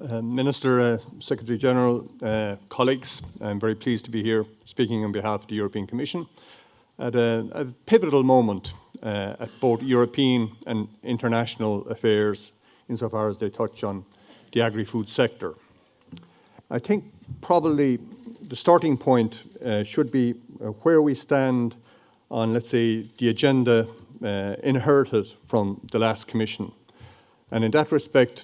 Minister, Secretary General, colleagues, I'm very pleased to be here speaking on behalf of the European Commission at a pivotal moment at both European and international affairs insofar as they touch on the agri-food sector. I think probably the starting point should be where we stand on, let's say, the agenda inherited from the last Commission. And in that respect,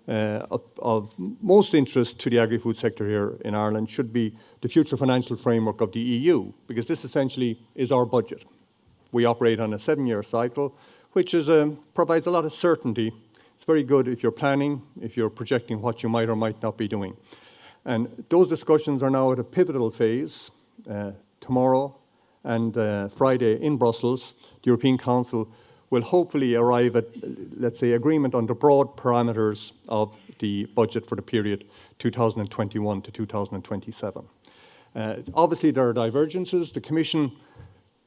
of most interest to the agri-food sector here in Ireland should be the future financial framework of the EU, because this essentially is our budget. We operate on a 7-year cycle, which provides a lot of certainty. It's very good if you're planning, if you're projecting what you might or might not be doing. And those discussions are now at a pivotal phase. Tomorrow and Friday in Brussels, the European Council will hopefully arrive at, let's say, agreement on the broad parameters of the budget for the period 2021 to 2027. Obviously, there are divergences. The Commission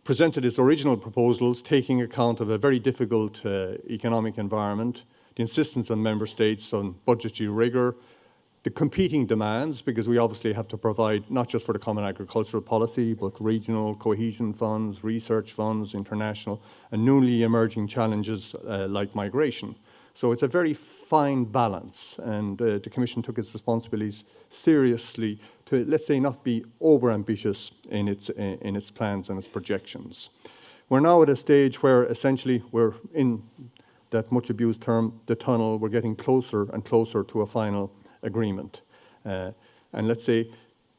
presented its original proposals taking account of a very difficult economic environment, the insistence on member states on budgetary rigour, the competing demands, because we obviously have to provide not just for the common agricultural policy, but regional cohesion funds, research funds, international, and newly emerging challenges like migration. So it's a very fine balance, and the Commission took its responsibilities seriously to, let's say, not be over-ambitious in its plans and its projections. We're now at a stage where essentially we're in that much abused term, the tunnel. We're getting closer and closer to a final agreement. And let's say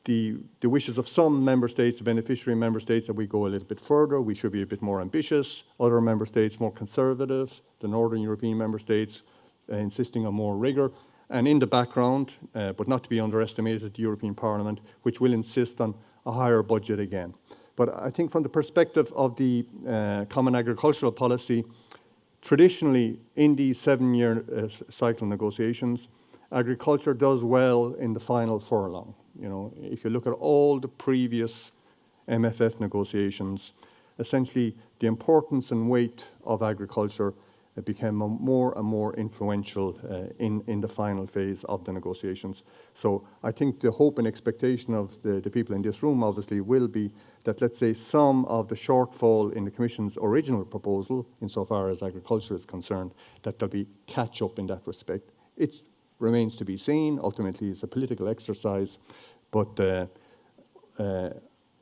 the wishes of some member states, the beneficiary member states, that we go a little bit further, we should be a bit more ambitious. Other member states more conservative, the Northern European member states insisting on more rigour. And in the background, but not to be underestimated, the European Parliament, which will insist on a higher budget again. But I think from the perspective of the common agricultural policy, traditionally in these 7-year cycle negotiations, agriculture does well in the final furlong. You know, if you look at all the previous MFF negotiations, essentially the importance and weight of agriculture became more and more influential in the final phase of the negotiations. So I think the hope and expectation of the people in this room obviously will be that, let's say, some of the shortfall in the Commission's original proposal, insofar as agriculture is concerned, that there'll be catch up in that respect. It remains to be seen. Ultimately, it's a political exercise, but the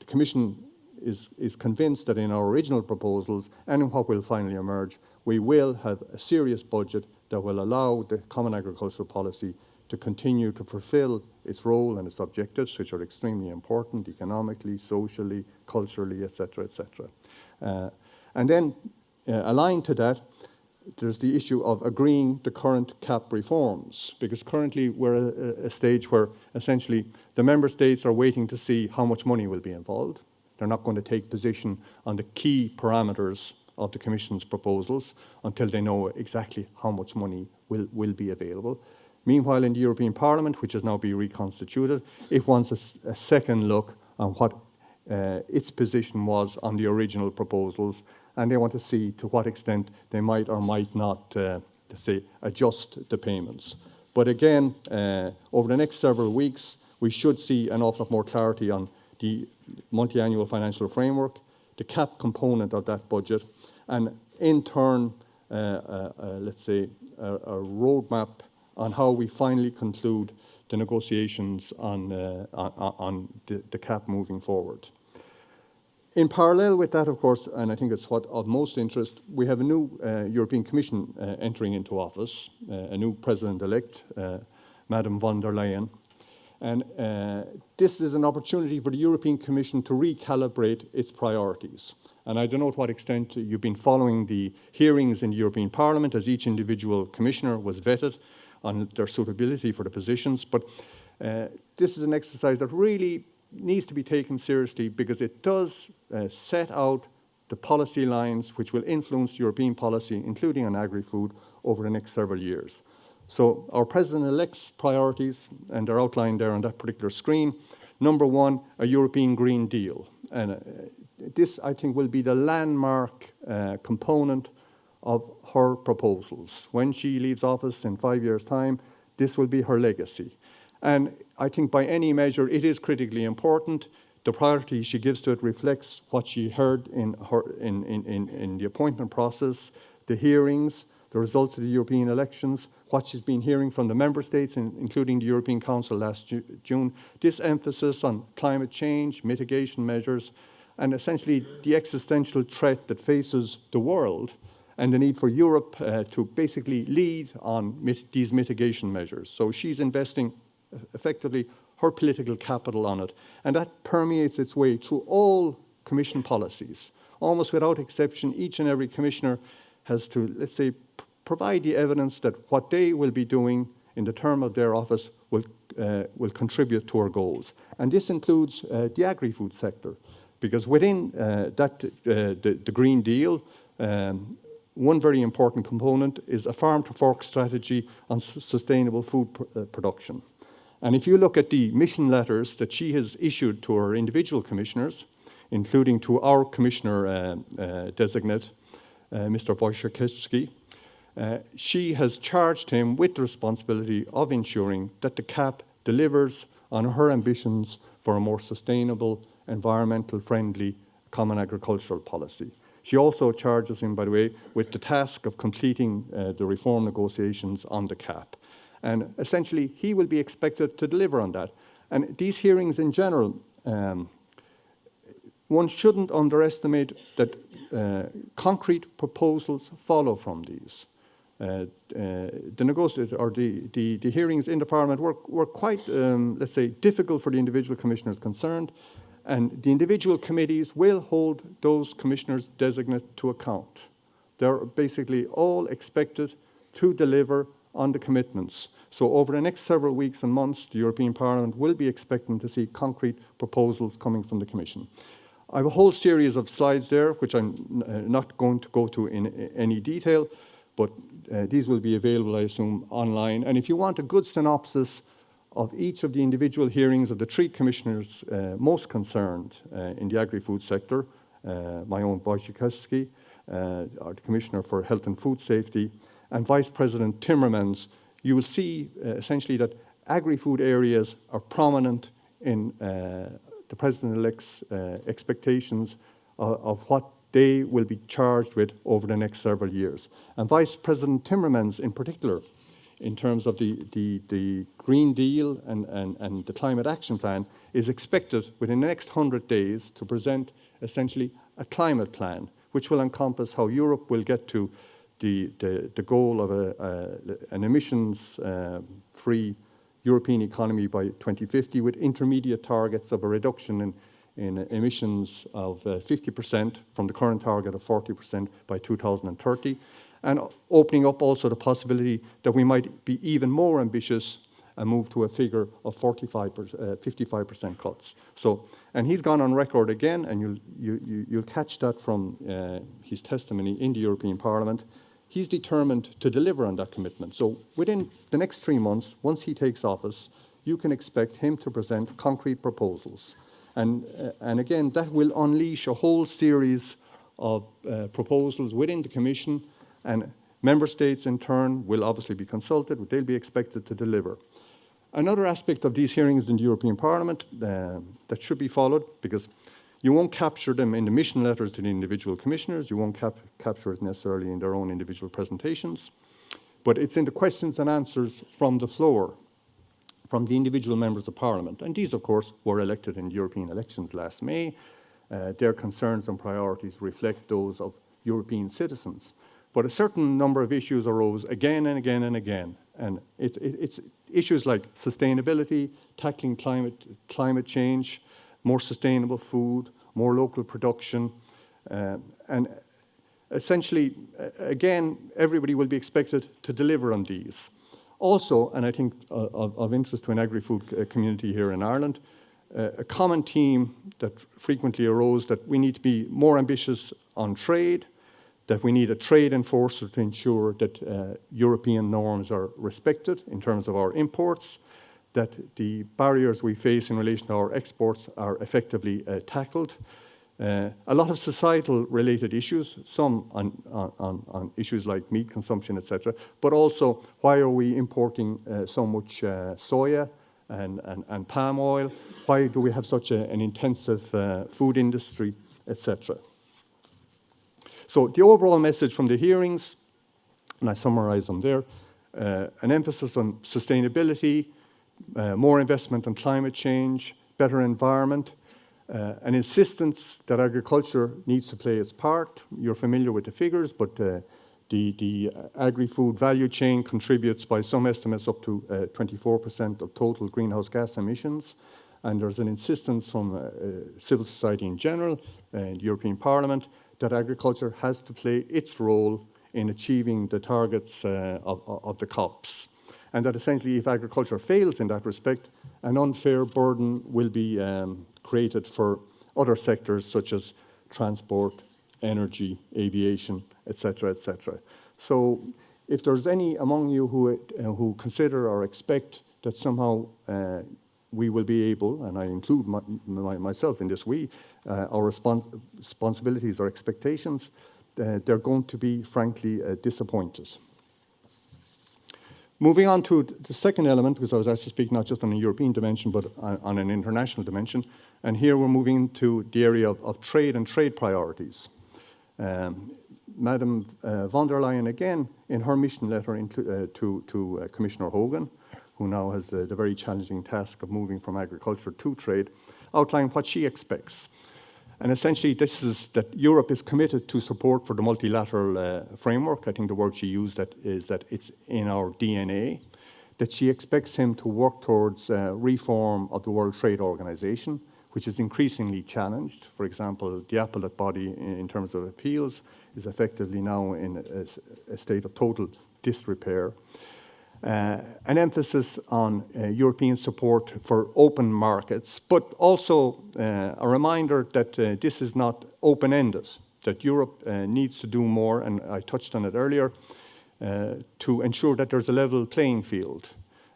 Commission is convinced that in our original proposals and in what will finally emerge, we will have a serious budget that will allow the common agricultural policy to continue to fulfil its role and its objectives, which are extremely important economically, socially, culturally, etc., etc. And then aligned to that, there's the issue of agreeing the current CAP reforms, because currently we're at a stage where essentially the member states are waiting to see how much money will be involved. They're not going to take position on the key parameters of the Commission's proposals until they know exactly how much money will be available. Meanwhile, in the European Parliament, which has now been reconstituted, it wants a second look on what its position was on the original proposals, and they want to see to what extent they might or might not, say, adjust the payments. But again, over the next several weeks, we should see an awful lot more clarity on the multi-annual financial framework, the CAP component of that budget, and in turn, let's say, a roadmap on how we finally conclude the negotiations on the CAP moving forward. In parallel with that, of course, and I think it's what of most interest, we have a new European Commission entering into office, a new President-elect, Madam von der Leyen. And this is an opportunity for the European Commission to recalibrate its priorities. And I don't know to what extent you've been following the hearings in the European Parliament as each individual commissioner was vetted on their suitability for the positions. But this is an exercise that really needs to be taken seriously, because it does set out the policy lines which will influence European policy, including on agri-food, over the next several years. So our President-elect's priorities, and they're outlined there on that particular screen. Number one, a European Green Deal. And this, I think, will be the landmark component of her proposals. When she leaves office in 5 years' time, This will be her legacy. And I think by any measure, it is critically important. The priority she gives to it reflects what she heard in the appointment process, the hearings, the results of the European elections, what she's been hearing from the member states, including the European Council last June. This emphasis on climate change, mitigation measures, and essentially the existential threat that faces the world, and the need for Europe to basically lead on these mitigation measures. So she's investing effectively her political capital on it, and that permeates its way through all Commission policies. Almost without exception, each and every commissioner has to, let's say, provide the evidence that what they will be doing in the term of their office will contribute to our goals. And this includes the agri-food sector, because within the Green Deal, one very important component is a farm-to-fork strategy on sustainable food production. And if you look at the mission letters that she has issued to her individual commissioners, including to our commissioner designate, Mr. Wojciechowski, she has charged him with the responsibility of ensuring that the CAP delivers on her ambitions for a more sustainable, environmental-friendly common agricultural policy. She also charges him, by the way, with the task of completing the reform negotiations on the CAP. And essentially, he will be expected to deliver on that. And these hearings in general, one shouldn't underestimate that concrete proposals follow from these. The hearings in the Parliament were quite, let's say, difficult for the individual commissioners concerned, and the individual committees will hold those commissioners designate to account. They're basically all expected to deliver on the commitments. So over the next several weeks and months, the European Parliament will be expecting to see concrete proposals coming from the Commission. I have a whole series of slides there, which I'm not going to go to in any detail, but these will be available, I assume, online. And if you want a good synopsis of each of the individual hearings of the three commissioners most concerned in the agri-food sector, my own Wojciechowski, the Commissioner for Health and Food Safety, and Vice President Timmermans, you will see essentially that agri-food areas are prominent in the President-elect's expectations of what they will be charged with over the next several years. And Vice President Timmermans in particular, in terms of the Green Deal and the Climate Action Plan, is expected within the next 100 days to present essentially a climate plan, which will encompass how Europe will get to the goal of an emissions-free European economy by 2050, with intermediate targets of a reduction in emissions of 50% from the current target of 40% by 2030, and opening up also the possibility that we might be even more ambitious and move to a figure of 55% cuts. So, and he's gone on record again, and you'll catch that from his testimony in the European Parliament. He's determined to deliver on that commitment. So within the next 3 months, once he takes office, you can expect him to present concrete proposals. And again, that will unleash a whole series of proposals within the Commission, and member states in turn will obviously be consulted, but they'll be expected to deliver. Another aspect of these hearings in the European Parliament that should be followed, because you won't capture them in the mission letters to the individual commissioners, you won't capture it necessarily in their own individual presentations, but it's in the questions and answers from the floor, from the individual members of Parliament. And these, of course, were elected in European elections last May. Their concerns and priorities reflect those of European citizens. But a certain number of issues arose again and again and again. And it's issues like sustainability, tackling climate change, more sustainable food, more local production, and essentially, again, everybody will be expected to deliver on these. Also, and I think of interest to an agri-food community here in Ireland, a common theme that frequently arose that we need to be more ambitious on trade, that we need a trade enforcer to ensure that European norms are respected in terms of our imports, that the barriers we face in relation to our exports are effectively tackled, A lot of societal related issues, some on issues like meat consumption, etc., but also why are we importing so much soya and palm oil? Why do we have such an intensive food industry, etc.? So the overall message from the hearings, and I summarize them there, an emphasis on sustainability, more investment on climate change, better environment, an insistence that agriculture needs to play its part. You're familiar with the figures, but the agri-food value chain contributes by some estimates up to 24% of total greenhouse gas emissions. And there's an insistence from civil society in general and European Parliament that agriculture has to play its role in achieving the targets of the COPs. And that essentially if agriculture fails in that respect, an unfair burden will be created for other sectors such as transport, energy, aviation, etc., etc. So if there's any among you who consider or expect that somehow we will be able, and I include myself in this, our responsibilities or expectations, they're going to be frankly disappointed. Moving on to the second element, because I was asked to speak not just on a European dimension, but on an international dimension. And here we're moving to the area of trade and trade priorities. Madam von der Leyen, again, in her mission letter to Commissioner Hogan, who now has the very challenging task of moving from agriculture to trade, outlined what she expects. And essentially, this is that Europe is committed to support for the multilateral framework. I think the word she used is that it's in our DNA, that she expects him to work towards reform of the World Trade Organization, which is increasingly challenged. For example, the appellate body in terms of appeals is effectively now in a state of total disrepair. An emphasis on European support for open markets, but also a reminder that this is not open-ended, that Europe needs to do more, and I touched on it earlier, to ensure that there's a level playing field,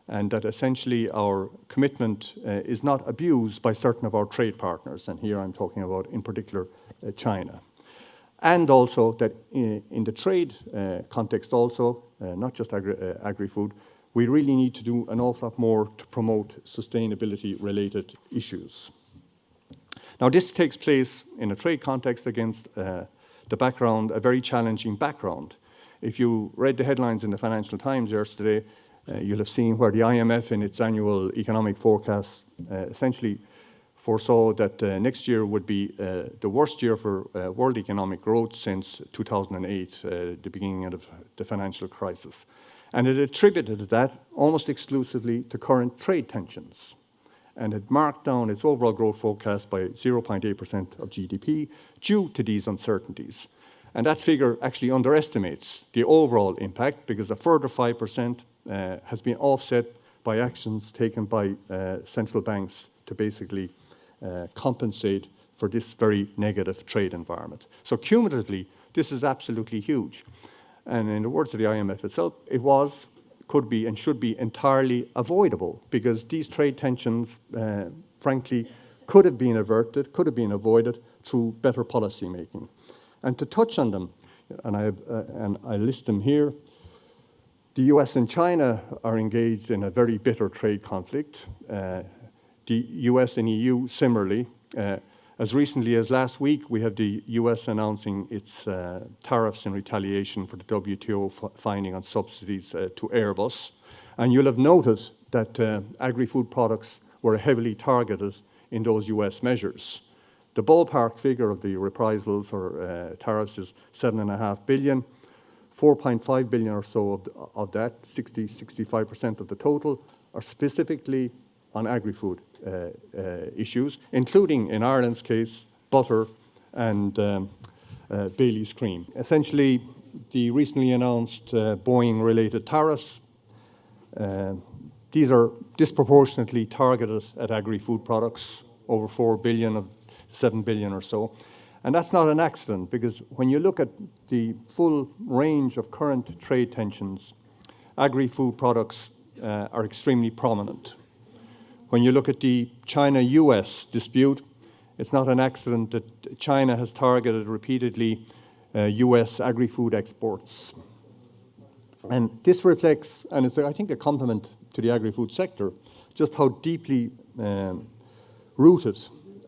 and that essentially our commitment is not abused by certain of our trade partners, and here I'm talking about in particular China. And also that in the trade context also, not just agri-food, we really need to do an awful lot more to promote sustainability-related issues. Now, this takes place in a trade context against the background, a very challenging background. If you read the headlines in the Financial Times yesterday, you'll have seen where the IMF in its annual economic forecast essentially foresaw that next year would be the worst year for world economic growth since 2008, the beginning of the financial crisis. And it attributed that almost exclusively to current trade tensions. And it marked down its overall growth forecast by 0.8% of GDP due to these uncertainties. And that figure actually underestimates the overall impact because a further 5% has been offset by actions taken by central banks to basically compensate for this very negative trade environment. So cumulatively, this is absolutely huge. And in the words of the IMF itself, it was, could be, and should be entirely avoidable because these trade tensions, frankly, could have been averted, could have been avoided through better policy making. And to touch on them, and I list them here, the US and China are engaged in a very bitter trade conflict. The US and EU similarly. As recently as last week, we have the US announcing its tariffs in retaliation for the WTO finding on subsidies to Airbus. And you'll have noted that agri-food products were heavily targeted in those US measures. The ballpark figure of the reprisals or tariffs is $7.5 billion. 4.5 billion or so of that, 65% of the total, are specifically on agri-food issues, including, in Ireland's case, butter and Bailey's cream. Essentially, the recently announced Boeing-related tariffs, these are disproportionately targeted at agri-food products, over 4 billion of 7 billion or so. And that's not an accident, because when you look at the full range of current trade tensions, agri-food products are extremely prominent. When you look at the China-US dispute, It's not an accident that China has targeted repeatedly US agri-food exports. And this reflects, and it's, I think, a compliment to the agri-food sector, just how deeply rooted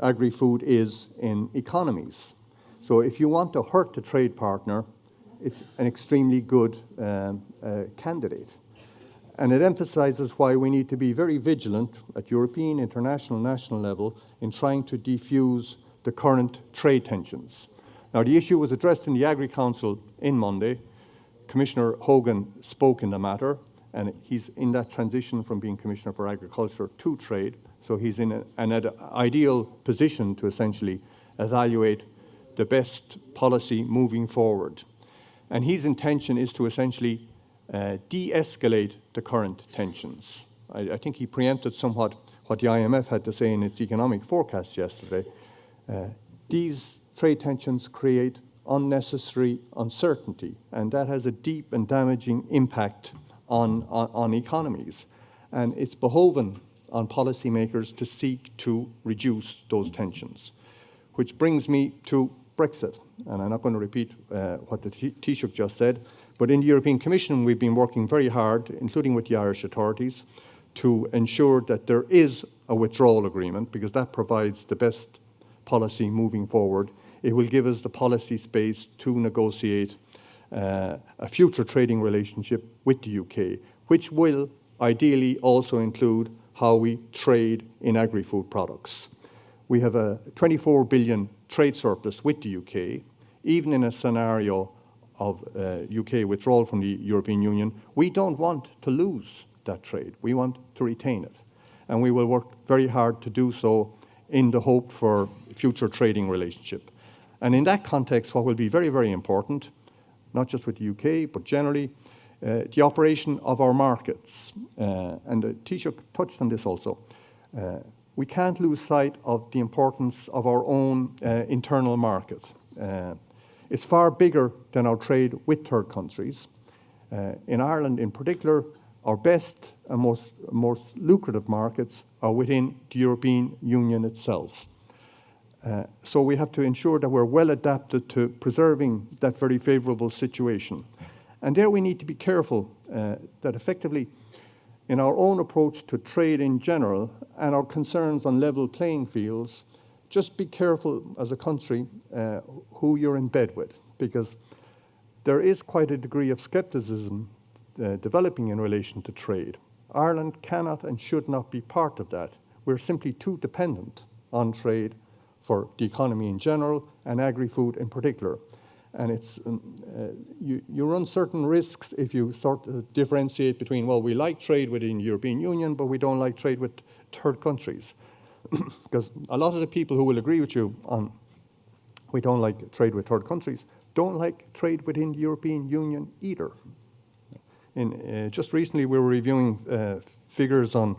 agri-food is in economies. So if you want to hurt the trade partner, it's an extremely good candidate. And it emphasizes why we need to be very vigilant at European, international, national level in trying to defuse the current trade tensions. Now, the issue was addressed in the Agri Council in Monday. Commissioner Hogan spoke in the matter, and he's in that transition from being Commissioner for Agriculture to Trade. So he's in an ideal position to essentially evaluate the best policy moving forward. And his intention is to essentially de-escalate the current tensions. I think he preempted somewhat what the IMF had to say in its economic forecast yesterday. These trade tensions create unnecessary uncertainty, and that has a deep and damaging impact on economies. And it's behoven on policymakers to seek to reduce those tensions. Which brings me to Brexit. And I'm not going to repeat what the Taoiseach just said, but in the European Commission we've been working very hard, including with the Irish authorities, to ensure that there is a withdrawal agreement, because that provides the best policy moving forward. It will give us the policy space to negotiate a future trading relationship with the UK, which will ideally also include how we trade in agri-food products. We have a 24 billion trade surplus with the UK. Even in a scenario of UK withdrawal from the European Union, we don't want to lose that trade. We want to retain it. And we will work very hard to do so in the hope for future trading relationship. And in that context, what will be very, very important, not just with the UK, but generally, the operation of our markets. And the Taoiseach touched on this also. We can't lose sight of the importance of our own internal market. It's far bigger than our trade with third countries. In Ireland in particular, our best and most lucrative markets are within the European Union itself. So we have to ensure that we're well adapted to preserving that very favourable situation. And there we need to be careful that effectively in our own approach to trade in general and our concerns on level playing fields, just be careful as a country who you're in bed with, because there is quite a degree of scepticism developing in relation to trade. Ireland cannot and should not be part of that. We're simply too dependent on trade for the economy in general and agri-food in particular. And it's you run certain risks if you sort of differentiate between, well, we like trade within the European Union, but we don't like trade with third countries. Because a lot of the people who will agree with you on we don't like trade with third countries don't like trade within the European Union either. Just recently we were reviewing figures on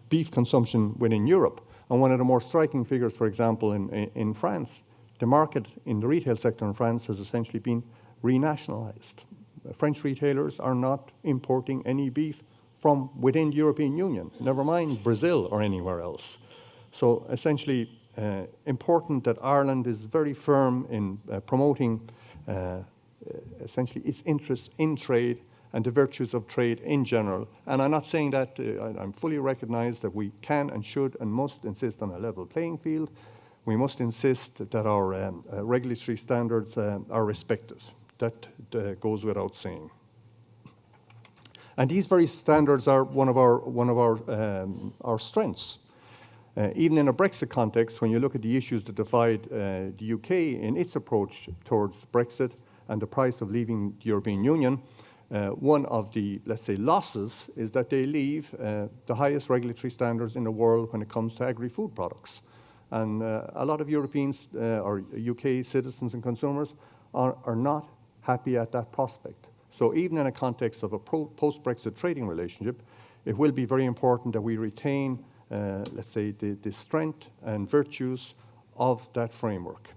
beef consumption within Europe. And one of the more striking figures, for example, in France, the market in the retail sector in France has essentially been renationalized. French retailers are not importing any beef from within the European Union, never mind Brazil or anywhere else. So essentially, important that Ireland is very firm in promoting essentially its interests in trade and the virtues of trade in general. And I'm not saying that, I'm fully recognise that we can and should and must insist on a level playing field. We must insist that our regulatory standards are respected. That goes without saying. And these very standards are one of our strengths. Even in a Brexit context, when you look at the issues that divide the UK in its approach towards Brexit and the price of leaving the European Union, one of the, let's say, losses is that they leave the highest regulatory standards in the world when it comes to agri-food products. And a lot of Europeans or UK citizens and consumers are not happy at that prospect. So even in a context of a post-Brexit trading relationship, it will be very important that we retain, let's say, the strength and virtues of that framework.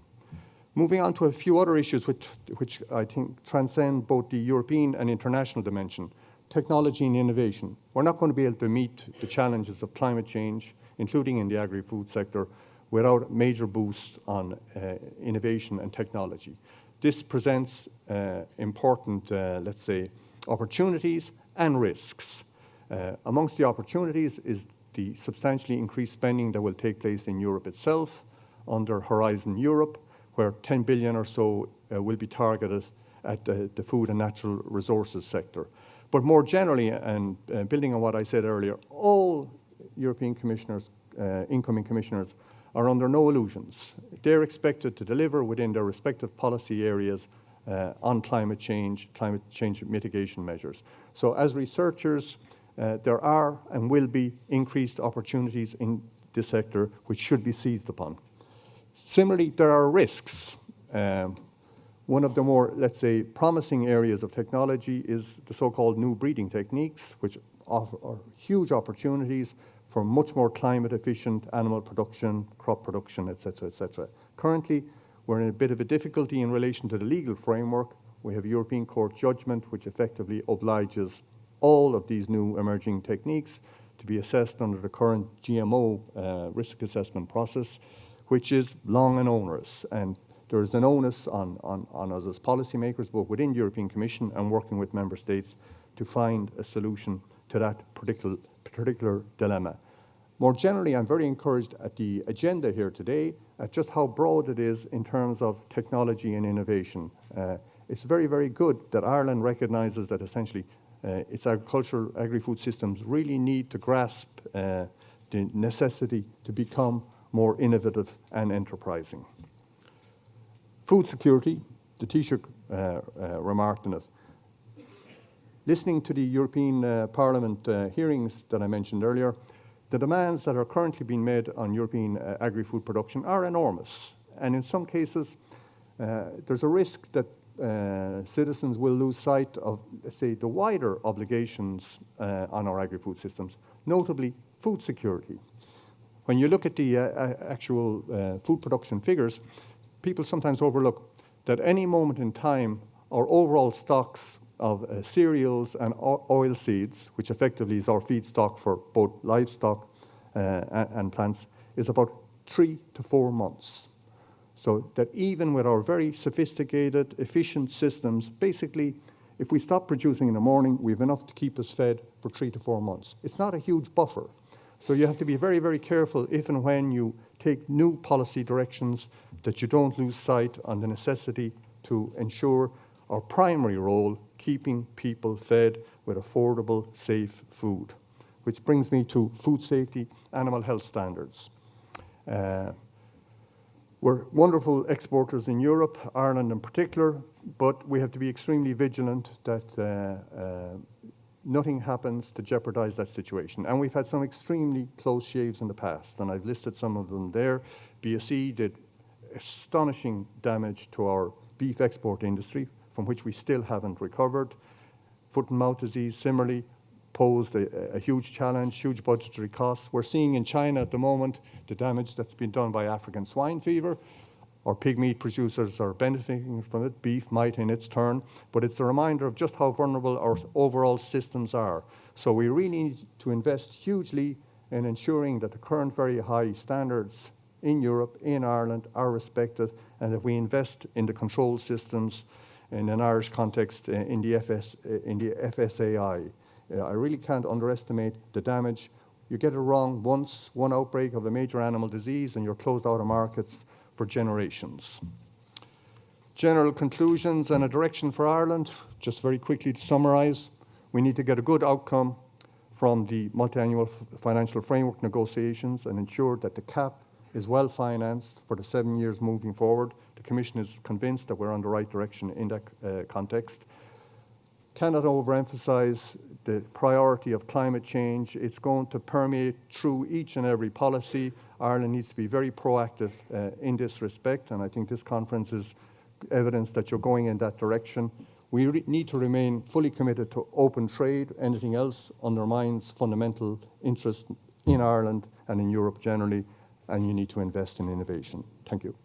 Moving on to a few other issues which I think transcend both the European and international dimension, technology and innovation. We're not going to be able to meet the challenges of climate change, including in the agri-food sector, without major boosts on innovation and technology. This presents important, let's say, opportunities and risks. Amongst the opportunities is the substantially increased spending that will take place in Europe itself under Horizon Europe, where 10 billion or so will be targeted at the food and natural resources sector. But more generally, and building on what I said earlier, all European commissioners, incoming commissioners, are under no illusions. They're expected to deliver within their respective policy areas on climate change mitigation measures. So as researchers, there are and will be increased opportunities in this sector which should be seized upon. Similarly, there are risks. One of the more, let's say, promising areas of technology is the so-called new breeding techniques, which offer huge opportunities for much more climate-efficient animal production, crop production, etc., etc. Currently, we're in a bit of a difficulty in relation to the legal framework. We have a European Court judgment which effectively obliges all of these new emerging techniques to be assessed under the current GMO risk assessment process, which is long and onerous. And there is an onus on us as policymakers, both within the European Commission and working with member states, to find a solution to that particular dilemma. More generally, I'm very encouraged at the agenda here today at just how broad it is in terms of technology and innovation. It's very, very good that Ireland recognises that essentially its agri-food systems really need to grasp the necessity to become more innovative and enterprising. Food security, the Taoiseach remarked on it. Listening to the European Parliament hearings that I mentioned earlier, the demands that are currently being made on European agri-food production are enormous. And in some cases, there's a risk that citizens will lose sight of, let's say, the wider obligations on our agri-food systems, notably food security. When you look at the actual food production figures, people sometimes overlook that any moment in time, our overall stocks of cereals and oil seeds, which effectively is our feedstock for both livestock and plants, is about 3 to 4 months. So that even with our very sophisticated, efficient systems, basically, if we stop producing in the morning, we have enough to keep us fed for 3 to 4 months. It's not a huge buffer. So you have to be very, very careful if and when you take new policy directions that you don't lose sight on the necessity to ensure our primary role, keeping people fed with affordable, safe food. Which brings me to food safety, animal health standards. We're wonderful exporters in Europe, Ireland in particular, but we have to be extremely vigilant that nothing happens to jeopardize that situation. And we've had some extremely close shaves in the past, and I've listed some of them there. BSE did astonishing damage to our beef export industry, from which we still haven't recovered. Foot and mouth disease similarly posed a huge challenge, huge budgetary costs. We're seeing in China at the moment the damage that's been done by African swine fever. Our pig meat producers are benefiting from it, beef might in its turn, but it's a reminder of just how vulnerable our overall systems are. So we really need to invest hugely in ensuring that the current very high standards in Europe, in Ireland, are respected, and that we invest in the control systems in an Irish context in the FSAI. I really can't underestimate the damage. You get it wrong once, one outbreak of a major animal disease, and you're closed out of markets for generations. General conclusions and a direction for Ireland, just very quickly to summarise. We need to get a good outcome from the multi-annual financial framework negotiations and ensure that the CAP is well financed for the 7 years moving forward. The Commission is convinced that we're on the right direction in that context. Cannot overemphasise the priority of climate change. It's going to permeate through each and every policy. Ireland needs to be very proactive in this respect, and I think this conference is evidence that you're going in that direction. We need to remain fully committed to open trade. Anything else undermines fundamental interest in Ireland and in Europe generally, and you need to invest in innovation. Thank you.